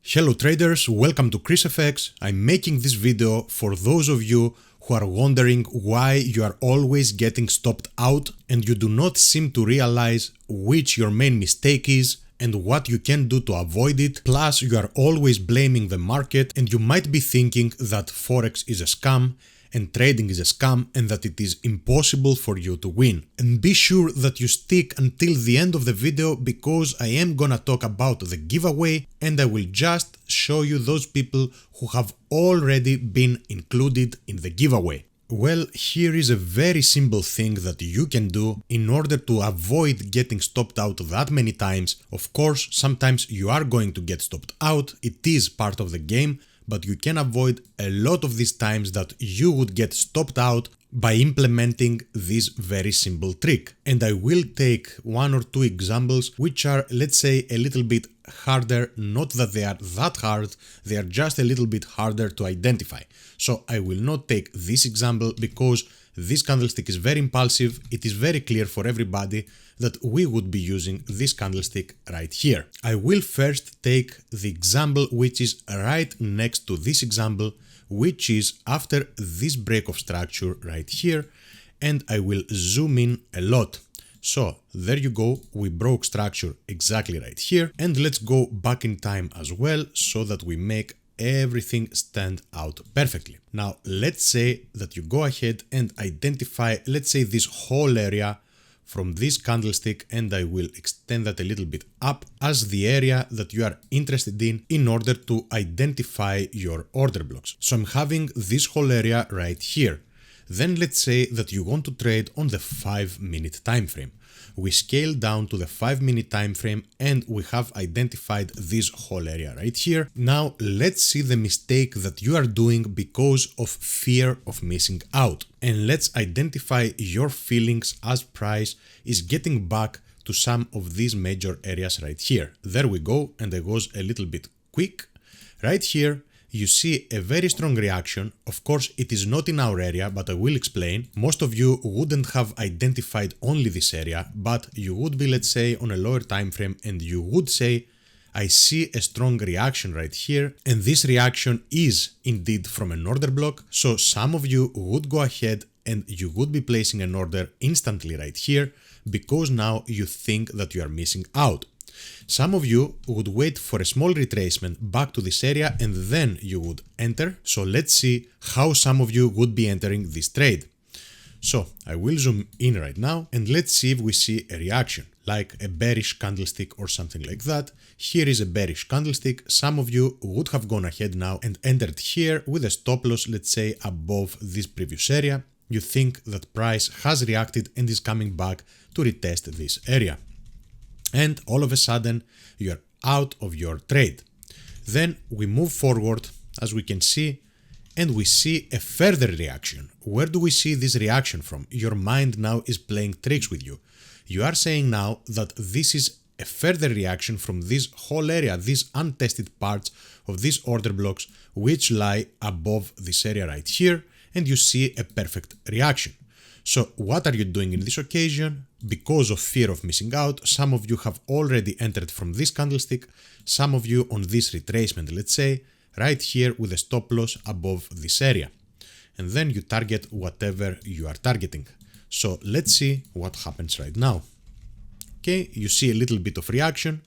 Hello traders, welcome to ChrisFX. I'm making this video for those of you who are wondering why you are always getting stopped out and you do not seem to realize which your main mistake is and what you can do to avoid it. Plus, you are always blaming the market and you might be thinking that forex is a scam and trading is a scam and that it is impossible for you to win. And be sure that you stick until the end of the video because I am gonna talk about the giveaway and I will just show you those people who have already been included in the giveaway. Well, here is a very simple thing that you can do in order to avoid getting stopped out that many times. Of course, sometimes you are going to get stopped out, it is part of the game, but you can avoid a lot of these times that you would get stopped out by implementing this very simple trick. And I will take one or two examples which are, let's say, a little bit harder, not that they are that hard, they are just a little bit harder to identify. So I will not take this example because this candlestick is very impulsive, it is very clear for everybody that we would be using this candlestick right here. I will first take the example which is right next to this example, which is after this break of structure right here, and I will zoom in a lot. So there you go, we broke structure exactly right here, and let's go back in time as well so that we make everything stand out perfectly. Now let's say that you go ahead and identify, let's say, this whole area from this candlestick, and I will extend that a little bit up as the area that you are interested in order to identify your order blocks. So I'm having this whole area right here. Then let's say that you want to trade on the 5-minute time frame. We scale down to the 5-minute time frame and we have identified this whole area right here. Now let's see the mistake that you are doing because of fear of missing out. And let's identify your feelings as price is getting back to some of these major areas right here. There we go, and I was a little bit quick. Right here you see a very strong reaction. Of course, it is not in our area, but I will explain. Most of you wouldn't have identified only this area, but you would be, let's say, on a lower time frame and you would say, I see a strong reaction right here, and this reaction is indeed from an order block. So some of you would go ahead and you would be placing an order instantly right here because now you think that you are missing out. Some of you would wait for a small retracement back to this area and then you would enter. So let's see how some of you would be entering this trade. So I will zoom in right now and let's see if we see a reaction, like a bearish candlestick or something like that. Here is a bearish candlestick. Some of you would have gone ahead now and entered here with a stop loss, let's say, above this previous area. You think that price has reacted and is coming back to retest this area. And all of a sudden you are out of your trade. Then we move forward, as we can see, and we see a further reaction. Where do we see this reaction from? Your mind now is playing tricks with you. You are saying now that this is a further reaction from this whole area, these untested parts of these order blocks which lie above this area right here, and you see a perfect reaction. So what are you doing in this occasion? Because of fear of missing out, some of you have already entered from this candlestick, some of you on this retracement, let's say, right here with a stop loss above this area. And then you target whatever you are targeting. So let's see what happens right now. Okay, you see a little bit of reaction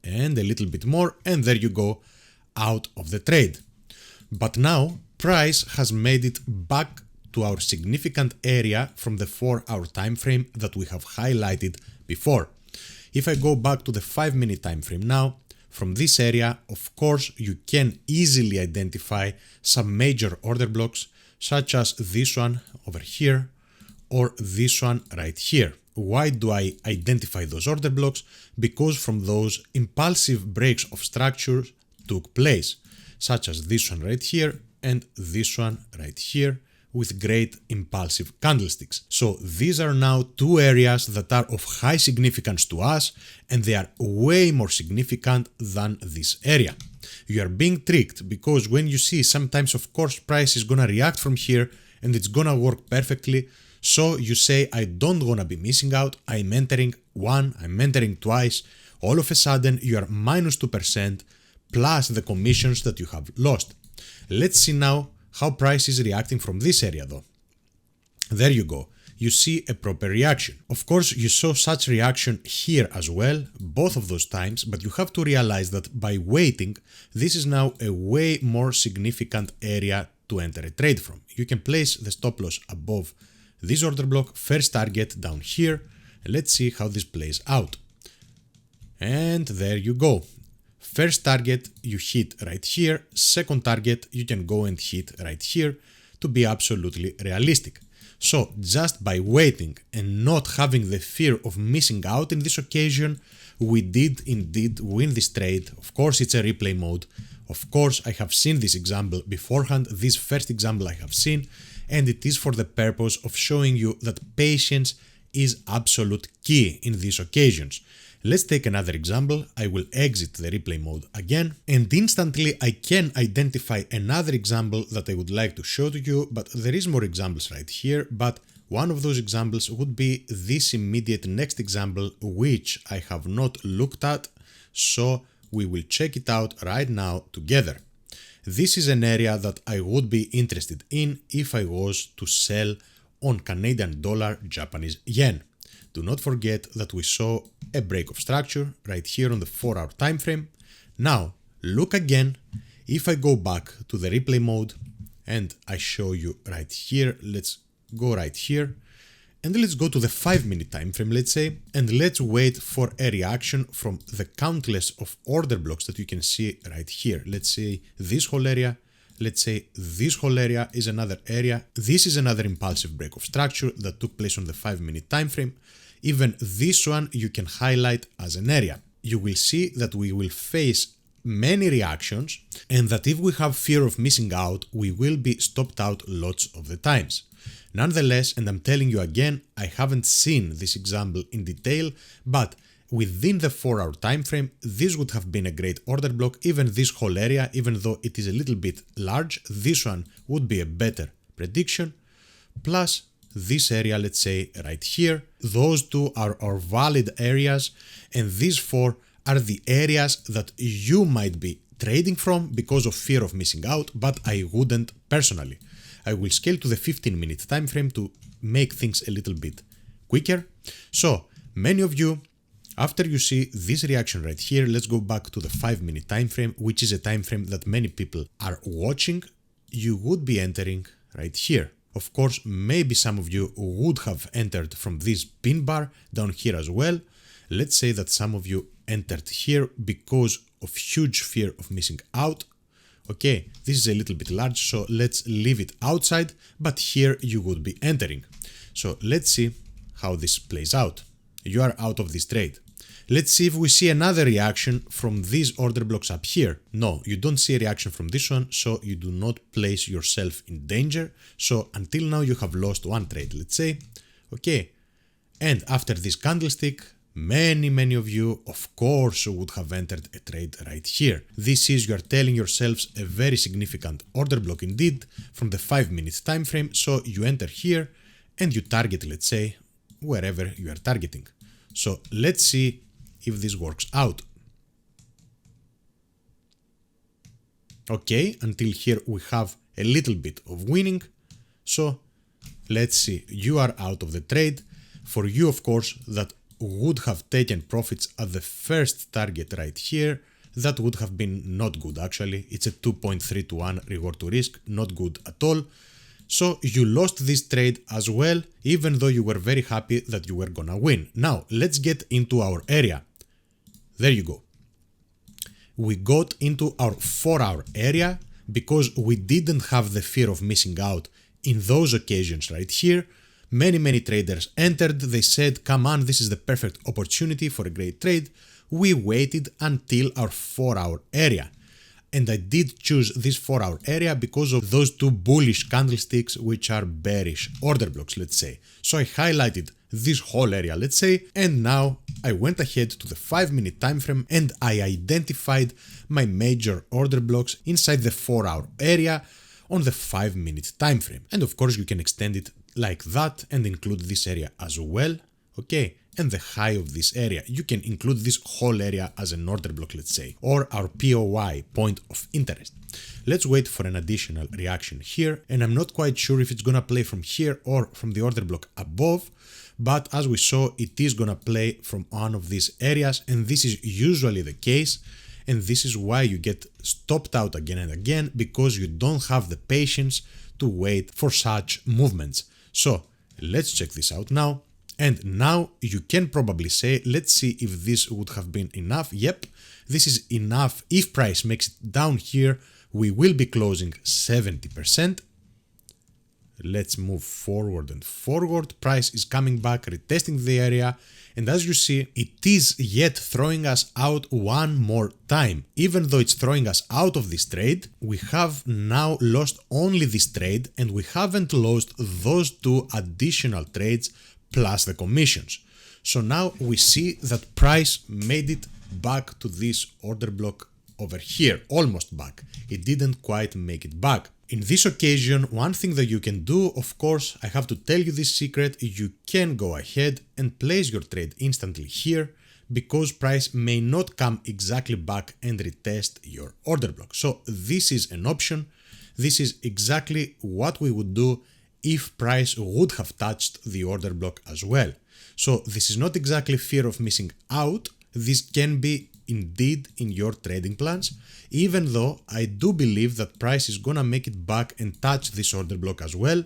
and a little bit more, and there you go, out of the trade. But now price has made it back to our significant area from the 4-hour time frame that we have highlighted before. If I go back to the 5-minute time frame now, from this area, of course, you can easily identify some major order blocks, such as this one over here or this one right here. Why do I identify those order blocks? Because from those impulsive breaks of structures took place, such as this one right here and this one right here, with great impulsive candlesticks. So these are now two areas that are of high significance to us, and they are way more significant than this area. You are being tricked because when you see, sometimes of course price is gonna react from here and it's gonna work perfectly. So you say, I don't wanna be missing out, I'm entering one, I'm entering twice. All of a sudden you are minus 2%, plus the commissions that you have lost. Let's see now how price is reacting from this area though. There you go. You see a proper reaction. Of course, you saw such reaction here as well, both of those times, but you have to realize that by waiting, this is now a way more significant area to enter a trade from. You can place the stop loss above this order block, first target down here. Let's see how this plays out. And there you go. First target you hit right here, second target you can go and hit right here to be absolutely realistic. So just by waiting and not having the fear of missing out in this occasion, we did indeed win this trade. Of course it's a replay mode. Of course I have seen this example beforehand, this first example I have seen, and it is for the purpose of showing you that patience is absolute key in these occasions. Let's take another example. I will exit the replay mode again, and instantly I can identify another example that I would like to show to you, but there is more examples right here, but one of those examples would be this immediate next example, which I have not looked at, so we will check it out right now together. This is an area that I would be interested in if I was to sell on Canadian dollar, Japanese yen. Do not forget that we saw a break of structure right here on the 4-hour time frame. Now look again. If I go back to the replay mode and I show you right here, let's go right here and let's go to the 5-minute time frame, let's say, and let's wait for a reaction from the countless of order blocks that you can see right here. Let's say this whole area. Let's say this whole area is another area. This is another impulsive break of structure that took place on the 5-minute time frame. Even this one you can highlight as an area. You will see that we will face many reactions and that if we have fear of missing out, we will be stopped out lots of the times. Nonetheless, and I'm telling you again, I haven't seen this example in detail, but within the 4-hour time frame, this would have been a great order block. Even this whole area, even though it is a little bit large, this one would be a better prediction. Plus this area, let's say right here, those two are our valid areas, and these four are the areas that you might be trading from because of fear of missing out, but I wouldn't personally. I will scale to the 15-minute time frame to make things a little bit quicker. So many of you, after you see this reaction right here, let's go back to the 5-minute time frame, which is a time frame that many people are watching. You would be entering right here. Of course, maybe some of you would have entered from this pin bar down here as well. Let's say that some of you entered here because of huge fear of missing out. Okay, this is a little bit large, so let's leave it outside, but here you would be entering. So let's see how this plays out. You are out of this trade. Let's see if we see another reaction from these order blocks up here. No, you don't see a reaction from this one, so you do not place yourself in danger. So until now you have lost one trade, let's say. Okay, and after this candlestick, many of you of course would have entered a trade right here. This is, you are telling yourselves, a very significant order block indeed from the 5-minute time frame. So you enter here and you target, let's say, wherever you are targeting. So let's see if this works out. Okay, until here we have a little bit of winning. So let's see, you are out of the trade. For you, of course, that would have taken profits at the first target right here, that would have been not good actually. It's a 2.3 to 1 reward to risk, not good at all. So you lost this trade as well, even though you were very happy that you were gonna win. Now let's get into our area. There you go. We got into our 4-hour area because we didn't have the fear of missing out in those occasions right here. Many traders entered, they said, come on, this is the perfect opportunity for a great trade. We waited until our 4-hour area. And I did choose this 4-hour area because of those two bullish candlesticks, which are bearish order blocks, let's say. So I highlighted this whole area, let's say, and now I went ahead to the 5-minute time frame and I identified my major order blocks inside the 4-hour area on the 5-minute time frame. And of course you can extend it like that and include this area as well. Okay, and the high of this area. You can include this whole area as an order block, let's say, or our POI, point of interest. Let's wait for an additional reaction here, and I'm not quite sure if it's gonna play from here or from the order block above, but as we saw, it is gonna play from one of these areas, and this is usually the case, and this is why you get stopped out again and again, because you don't have the patience to wait for such movements. So let's check this out now. And now you can probably say, let's see if this would have been enough. Yep, this is enough. If price makes it down here, we will be closing 70%. Let's move forward and forward. Price is coming back, retesting the area. And as you see, it is yet throwing us out one more time. Even though it's throwing us out of this trade, we have now lost only this trade, and we haven't lost those two additional trades plus the commissions. So now we see that price made it back to this order block over here, almost back. It didn't quite make it back. In this occasion, one thing that you can do, of course, I have to tell you this secret, you can go ahead and place your trade instantly here, because price may not come exactly back and retest your order block. So this is an option. This is exactly what we would do if price would have touched the order block as well. So this is not exactly fear of missing out. This can be indeed in your trading plans, even though I do believe that price is gonna make it back and touch this order block as well.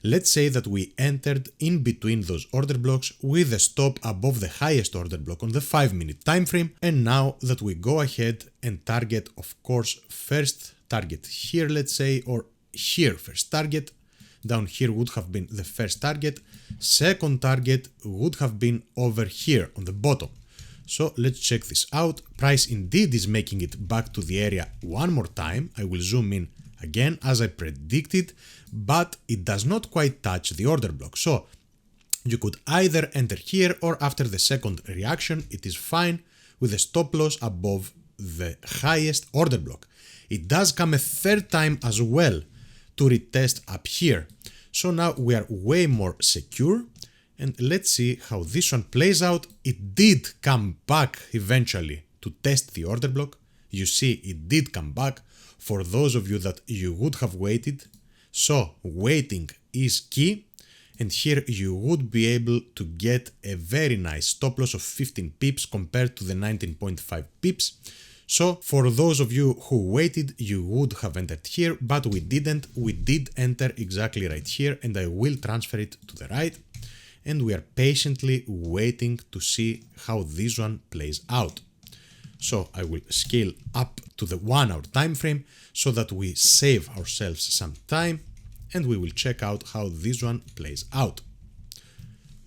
Let's say that we entered in between those order blocks with a stop above the highest order block on the 5-minute time frame, and now that we go ahead and target, of course, first target here, let's say, or here first target. Down here would have been the first target. Second target would have been over here on the bottom. So let's check this out. Price indeed is making it back to the area one more time. I will zoom in again as I predicted, but it does not quite touch the order block. So you could either enter here, or after the second reaction, it is fine with a stop loss above the highest order block. It does come a third time as well to retest up here. So now we are way more secure, and let's see how this one plays out. It did come back eventually to test the order block. You see, it did come back for those of you that you would have waited. So waiting is key, and here you would be able to get a very nice stop loss of 15 pips compared to the 19.5 pips. So for those of you who waited, you would have entered here, but we didn't. We did enter exactly right here, and I will transfer it to the right. And we are patiently waiting to see how this one plays out. So I will scale up to the 1 hour time frame so that we save ourselves some time, and we will check out how this one plays out.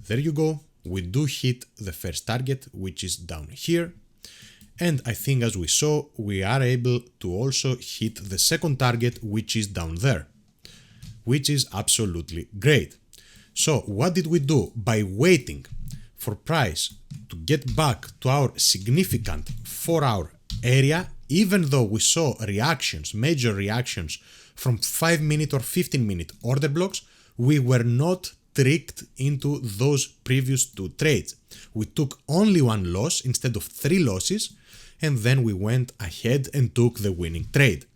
There you go. We do hit the first target, which is down here. And I think, as we saw, we are able to also hit the second target, which is down there, which is absolutely great. So what did we do? By waiting for price to get back to our significant 4-hour area, even though we saw reactions, major reactions from 5-minute or 15-minute order blocks, we were not tricked into those previous two trades. We took only one loss instead of 3 losses, and then we went ahead and took the winning trade.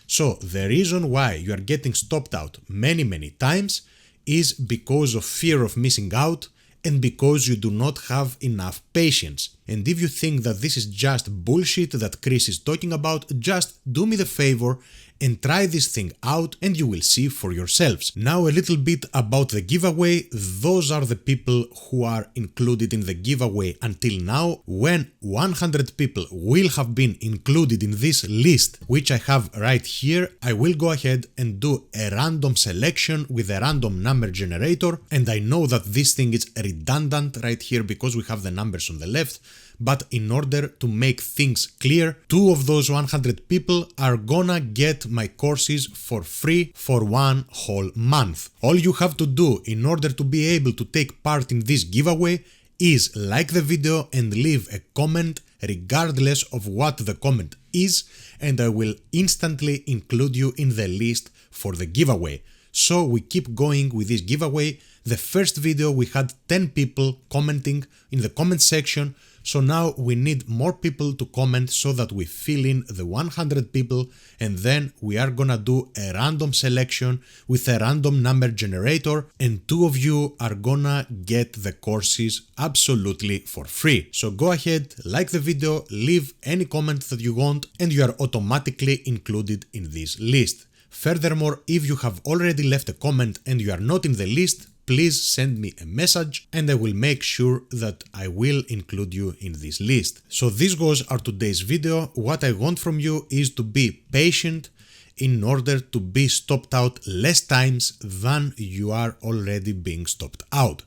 So the reason why you are getting stopped out many times is because of fear of missing out and because you do not have enough patience. And if you think that this is just bullshit that Chris is talking about, just do me the favor and try this thing out and you will see for yourselves. Now a little bit about the giveaway. Those are the people who are included in the giveaway until now. When 100 people will have been included in this list, which I have right here, I will go ahead and do a random selection with a random number generator. And I know that this thing is redundant right here because we have the numbers on the left. But in order to make things clear, 2 of those 100 people are gonna get my courses for free for 1 whole month. All you have to do in order to be able to take part in this giveaway is like the video and leave a comment regardless of what the comment is, and I will instantly include you in the list for the giveaway. So we keep going with this giveaway. The first video we had 10 people commenting in the comment section, so now we need more people to comment so that we fill in the 100 people, and then we are gonna do a random selection with a random number generator, and 2 of you are gonna get the courses absolutely for free. So go ahead, like the video, leave any comment that you want, and you are automatically included in this list. Furthermore, if you have already left a comment and you are not in the list, please send me a message and I will make sure that I will include you in this list. So this was our today's video. What I want from you is to be patient in order to be stopped out less times than you are already being stopped out.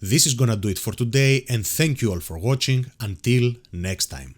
This is gonna do it for today, and thank you all for watching. Until next time.